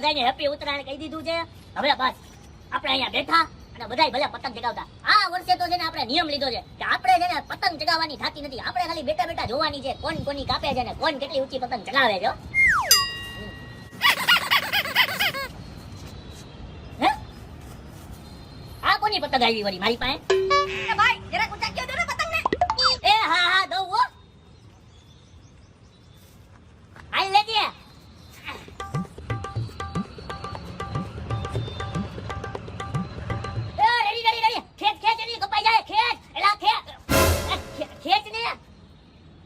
બધાને હેપી ઉત્તરાયણ કહી દીધું છે. હવે બસ આપણે અહીંયા બેઠા અને બધાય ભલે પતંગ ચગાવતા. આ વર્ષે તો છે ને આપણે નિયમ લીધો છે કે આપણે છે ને પતંગ ચગાવવાની થાતી નથી. આપણે ખાલી બેઠા બેઠા જોવાની છે કોણ કોની કાપે છે ને કોણ કેટલી ઊંચી પતંગ ચગાવે છે. આ કોની પતંગ આવી વળી મારી પાસે? એ ભાઈ જરા ઊંચા કયો દો ને પતંગ ને. એ હા હા દઉં હો. હાલ લેજે.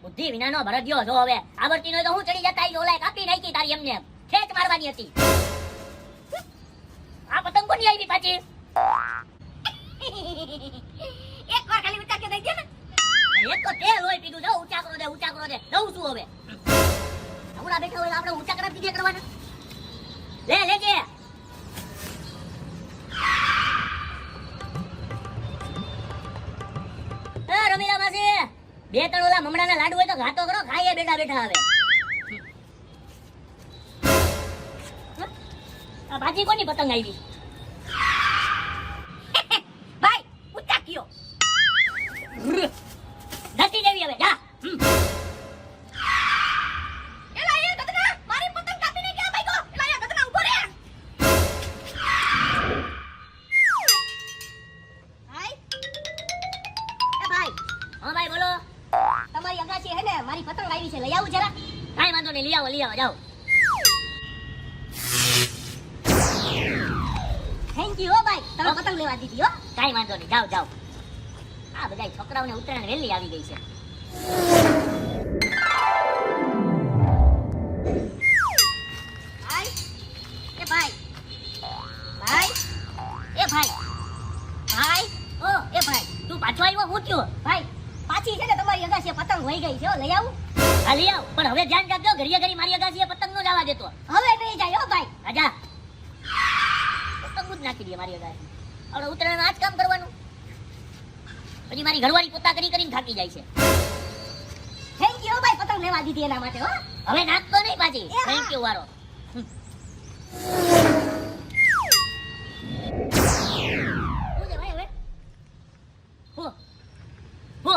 બુદ્ધિ વિનાનો ભરદ્યો જો હવે આવડતી નહોય તો હું ચડી જતા ઓલા કાપી નાખી તારી એમને ખેંચ મારવાની હતી. આ પતંગ કોની આવી પાછી? એક વાર ખાલી ઊંચા કયો દઈ દે ને. એક તો તેલ હોય પીધું જાવ ઊંચા કરો દે દઉં છું હવે. હમણાં બેઠા હોય આપણે ઊંચા કરાવી દીધે કરવાના. લેજે. રમીલા માસી બે ત્રણ ઓલા મમડાના લાડુ હોય તો ઘાતો કરો ખાઈએ બેઠા બેઠા હવે. આ ભાજી કોની પતંગ આવી? ભાઈ ઊંચા કયો. ધસી દેવી હવે જા. એલા એ ગધના મારી પતંગ કાપી ને ગયા ભાઈ કો. એલા એ ગધના ઉભો રે. ભાઈ એ ભાઈ હા ભાઈ બોલો. તમારી અગાસી હે ને મારી પતંગ આવી છે લઈ આવું જરા. કાઈ વાંધો નહીં લઈ આવો જાઓ. થેન્ક યુ હો ભાઈ તમે પતંગ લેવા દીધી હો. કાઈ વાંધો નહીં જાઓ. આ બધા છોકરાઓને ઉત્તરાયણ વહેલી આવી ગઈ છે. ભાઈ એ ભાઈ ભાઈ એ ભાઈ ઓ એ ભાઈ તું પાછો આવ્યો હું થયો? ભાઈ પાછી છે ને તમારી અગાસી પતંગ વહી ગઈ છે હો લઈ આવું. હા લઈ આવ પણ હવે ધ્યાન રાખજો ઘડીએ ઘડી મારી અગાસીએ પતંગ નો જવા દેતો. હવે નહીં જાય હો ભાઈ. આજા પતંગ જ નાખી દે મારી અગાસી. હવે ઉત્તરાયણ આજ કામ કરવાનું. પછી મારી ઘરવાળી પોતા કરીને થાકી જાય છે. થેન્ક યુ ભાઈ પતંગ લેવા દીધી એના માટે હો. હવે નાખતો નહીં પાછી. થેન્ક યુ વારો. શું છે ભાઈ હવે? હો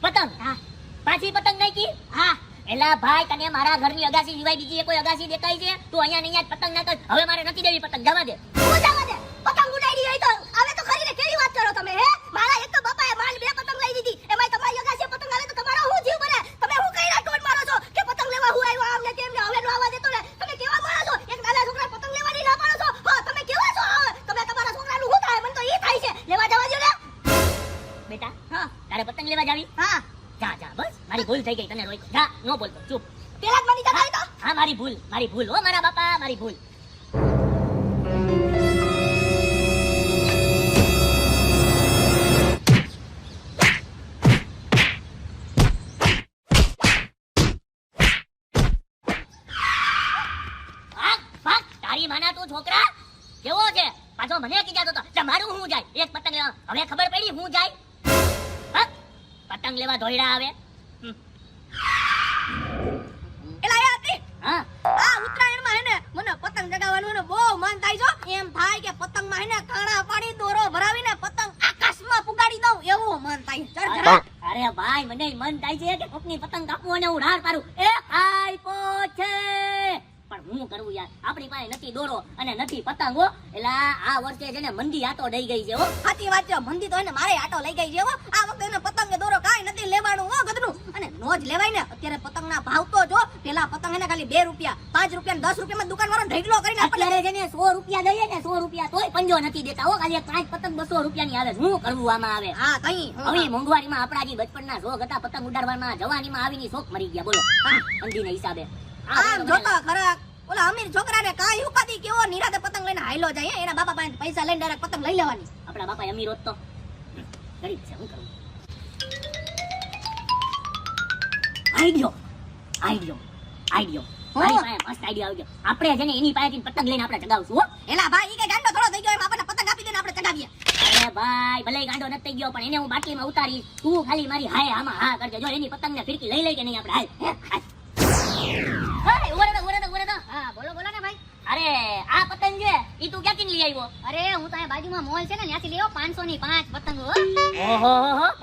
પતંગ હા પાછી પતંગ નાખી? હા એલા ભાઈ તને મારા ઘરની અગાસી સિવાય બીજી કોઈ અગાસી દેખાય છે? તું અહીંયા નહીં પતંગ નાખ. હવે મારે નથી દેવી પતંગ જવા દે. હું જવા દે પતંગ ઉડાડી હોય તો હવે તો ખરીને કેવી વાત કરો તમે હે. મારા એક તો બાપાએ માલ બે પતંગ લઈ દીધી એમાં તમારી અગાસી પતંગ આવે તો તમારો હું જીવ બને. તમે હું કઈરા ટોન મારો છો કે પતંગ લેવા હું આવ્યો આમ ને તેમ ને હવે નો આવવા દેતો ને. તમે કેવા માણો છો? એક નાના છોકરા પતંગ લેવાની ના પાડો છો. હા તમે કેવા છો? તમે તમારા છોકરાનું શું થાય? મને તો ઈ થાય છે. લેવા જવા દો ને. બેટા હા તારે પતંગ લેવા જાવી? હા જા બસ મારી ભૂલ થઈ ગઈ તને રોઈ. જા નો બોલતો ચૂપ. પેલા જ બની જતા હોય તો હા મારી ભૂલ હો મારા બાપા મારી ભૂલ. તારી માના તું છોકરા કેવો છે? પાછો મને કીધા તો મારું હું જાય એક પતંગ લેવા. હવે ખબર પડી હું જાય. પતંગ લેવા ધોઈડા આવે. એલા એ હતી હા આ ઉત્તરાયણમાં હે ને મને પતંગ ચગાવવાનું ને બહુ મન થાય છે. એમ થાય કે પતંગમાં હે ને કાણા પાડી દોરો ભરાવીને પતંગ આકાશમાં પુગાડી દઉં એવું મન થાય. જરા અરે ભાઈ મને મન થાય છે કે કોકની પતંગ કાપવું અને ઉડાડ પાડું. એ ખાઈ પોછે પણ હું કરવું યાર? આપણી પાસે નથી દોરો અને નથી પતંગ હો. એલા આ વર્ષે છે ને મંદી આટો દઈ ગઈ છે હો. સાચી વાત છે. મંદી તો એને મારે આટો લઈ ગઈ છે હો. આ વખતે એને પતંગ કે દોરો કાઈ નથી લેવાનું હો ગધનું. અને નો જ લેવાય ને. અત્યારે પતંગના ભાવ તો જો પેલા પતંગ એને ખાલી 2 રૂપિયા 5 રૂપિયા 10 રૂપિયામાં દુકાનવાળો ઢેગલો કરીને અત્યારે છે ને 100 રૂપિયા દઈએ ને 100 રૂપિયા તોય પંજો નથી દેતા હો. ખાલી એક પતંગ 200 રૂપિયાની આવે. શું કરવું આમાં આવે? હા કઈ હવે મોંઘવારીમાં આપણા જે બચપનના શોખ હતા પતંગ ઉડાડવામાં જવાનીમાં આવીની શોખ મરી ગયા બોલો. મંદીના હિસાબે આમ જોતા ખરા ઓલા અમીર છોકરાને કાઈ ઉપાધી કેવો નિરાતે પતંગ લઈને હાઈલો જાય. એના બાપા પાસે પૈસા લઈને ડાયરેક્ટ પતંગ લઈ લેવાની. આપણા બાપા અમીર હોત તો ગરીબ છે શું કરવું? આઈડિયો મારી પાસે મસ્ત આઈડિયા આવી ગયો. આપણે છે ને એની પાસેથી પતંગ લઈને આપણે ચગાવશું હો. એલા ભાઈ ઈ કે ગાંડો થોડો થઈ ગયો એમ આપણને પતંગ આપી દે ને આપણે ચગાવીએ. અરે ભાઈ ભલે ગાંડો નથી થઈ ગયો પણ એને હું બાટલીમાં ઉતારી. તું ખાલી મારી હાય આમાં હા કરજે. જો એની પતંગ ને ફિરકી લઈ કે નહીં આપણે હાય. ઉભો રહો. હા બોલો ને ભાઈ. અરે અરે આ પતંગ છે ઈ તું ક્યાંથી લઈ આવ્યો? અરે હું તો અહીંયા બાજુમાં મોલ છે ને ત્યાંથી લેવો 500 ની 5 પતંગો હો. ઓહો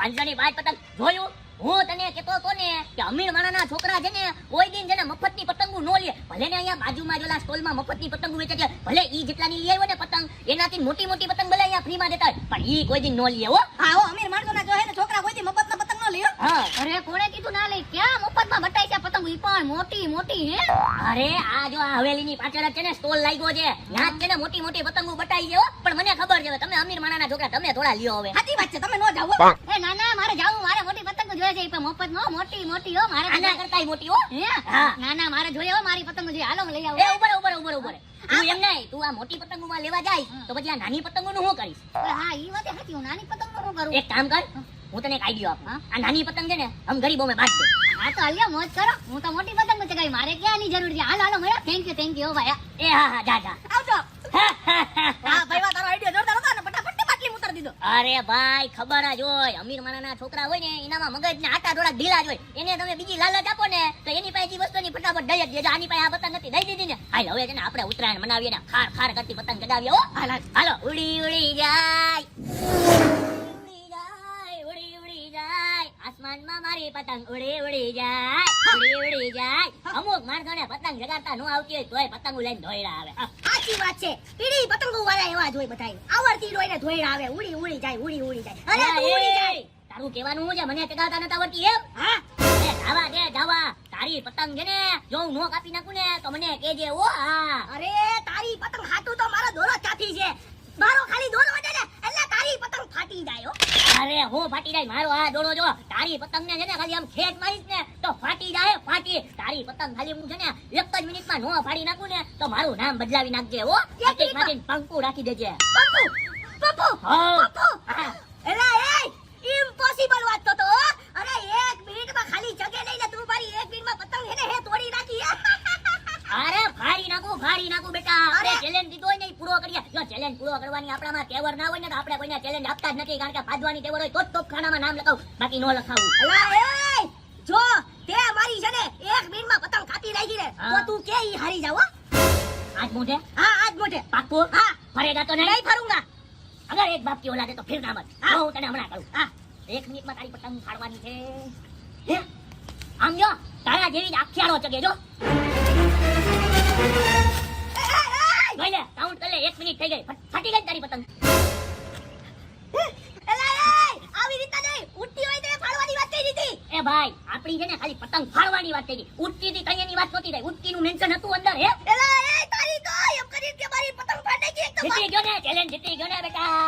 500 ની 5 પતંગ જોયું? હું તને કહેતો તો ને કે અમીર માણાના છોકરા છે ને કોઈ દિન છે ને મફતની પતંગો નો લે. ભલે ને અહીંયા બાજુમાં જોલા સ્ટોલમાં મફતની પતંગો વેચે છે, ભલે ઈ જેટલાની લઈ આવ્યો ને પતંગ એનાથી મોટી મોટી પતંગ ભલે અહીંયા ફ્રીમાં દેતા હોય, પણ ઈ કોઈ દિન નો લે હો. હા હો અમીર માણસોના જો હે ને છોકરા કોઈ દી મફતના પતંગ ન લે હો. હા અરે કોણે કીધું ના લઈ? ક્યાં મફતમાં બટાઈ છે પતંગો? ઈ પણ મોટી મોટી હે. અરે આ જો આ હવેલીની પાછળ જ છે ને સ્ટોલ લાગ્યો છે, ત્યાં જ છે ને મોટી મોટી પતંગો બટાઈ છે હો. પણ મને ખબર છે હવે તમે અમીર માણાના છોકરા તમે થોડા લ્યો હવે. સાચી વાત છે તમે ન જાવ હો. એ ના ના મારે જાવું, મારે મોટી પતંગો જોઈએ છે. ઈ પણ મફત નો મોટી મોટી હો મારે. આના કરતાય મોટી હો. હે? હા. ના ના મારે જોઈએ હો, મારી પતંગો જોઈએ. હાલો હું લઈ આવું. એ ઉભર તું એમ નહીં, તું આ મોટી પતંગોમાં લેવા જાય તો પછી આ નાની પતંગોનું શું કરીશ? હા ઈ વાત સાચી. હું નાની પતંગ નું કરું. એક કામ કર, હું તને એક આઈડિયો આપું. આ નાની પતંગ છે ને હમ ગરીબો મેં બાંટ દે. હા તો હાલ્યો મોજ કરો. હું તો મોટી પતંગ ચગાવી, મારે ક્યાં ની જરૂર છે. હાલો હાલો મળ્યા. થેન્ક યુ હો ભાઈ. એ હા જા જા. આવજો. હા ભાઈ વા તારો આઈડિયા જોરદાર હતો ને ફટાફટ બાટલી ઉતાર દીધો. અરે ભાઈ ખબર જ હોય, અમીર માણાના છોકરા હોય ને એનામાં મગજ ને આટા થોડા ઢીલા જ હોય. એને તમે બીજી લાલચ આપો ને તો એની પાસે એ વસ્તુની ફટાફટ દઈ જ દે. જો આની પાસે આ પતંગ નથી, દઈ દીધી ને. હાલ હવે છે ને આપણે ઉત્તરાયણ મનાવીએ ને ખાર ખાર કરતી પતંગ ચગાવીએ હો. હાલો ઉડી ઉડી જાય, ઉડી જાય, ઉડી ઉડી જાય, આસમાનમાં મારી પતંગ ઉડી ઉડી જાય, ઉડી ઉડી જાય. અમુક માણસોને પતંગ જગાડતા ન આવતી હોય તોય પતંગો લઈને દોયડા આવે. સાચી વાત છે. પીડી પતંગો વાળા એવા જ હોય બધાય. આવડતી રોઈને ધોઈડા આવે. ઉડી ઉડી જાય, ઉડી ઉડી જાય. અરે તું ઉડી જાય. તારું કહેવાનું શું છે? મને ચગાવતા નતા આવડતી એમ? હા એ જાવા દે જાવા. તારી પતંગ છે ને જો હું નો કાપી નાખું ને તો મને કહેજે ઓ. હા અરે તારી પતંગ ખાતું તો મારો દોરો ચાથી છે. મારો ખાલી દોરો વધે ને એટલે તારી પતંગ ફાટી જાય હો. અરે હું ફાટી જાય મારો આ દોડો જો. તારી પતંગ ને છે ને ખાલી આમ ખેંચ મારીશ ને તો ફાટી જાય, ફાટી. તારી પતંગ ખાલી હું છે ને એક જ મિનિટમાં નો ફાડી નાખું ને તો મારું નામ બદલાવી નાખજે હો. એક મિનિટમાં? પંકુ રાખી દેજે. પપ્પુ પપ્પુ હા. પપ્પુ હા. એલા એ ઇમ્પોસિબલ વાત તો અરે 1 મિનિટમાં ખાલી જગે નહીં ને તું મારી 1 મિનિટમાં પતંગ હેને હે તોડી નાખી. અરે ફાડી નાખું બેટા. અરે. અરે ચેલેન્જ દીધો હોય ને ઈ પૂરો કરીએ. જો ચેલેન્જ પૂરો કરવાની આપણામાં તેવર ના હોય ને તો આપણે કોઈને ચેલેન્જ આપતા જ નથી. કારણ કે ભાજવાની તેવર હોય તો જ તોપખાનામાં નામ લખાવું, બાકી નો લખાવું. એલા એ જો તે મારી છે ને 1 મિનિટમાં પતંગ કાપી નાખી ને તો હા. તું કે ઈ હારી જાવ હો. આજ મોઢે હા આજ મોઢે પાક્કું? હા ફરેગા તો નહીં? નહીં ફरूंगा. અગર એક બાપ की औलाद है तो फिर ना मत. હા. હું તને હમણાં કરું. હા 1 મિનિટમાં તારી પતંગ ફાડવાની છે. હે? આમ જો તારા જેવી જ આખિયાળો ચગે જો. જોઈ લે કાઉન્ટ કરી લે. 1 મિનિટ થઈ ગઈ. ફાટી ગઈ તારી પતંગ. એલા એ આવી રીતે નહીં ઉઠતી હોય તો ફાડવાની વાત કરી દીધી. એ ભાઈ આપણી છે ને ખાલી પતંગ ફાડવાની વાત થઈ ગઈ. ઉડતી થી કઈ એની વાત નહોતી થઈ. ઉડતી નું મેન્શન હતું અંદર. હે એલા એ તારી તો એમ કરી કે મારી પતંગ ફાડી નાખી એક તો જીતી ગયો ને, ચેલેન્જ જીતી ગયો ને બેટા.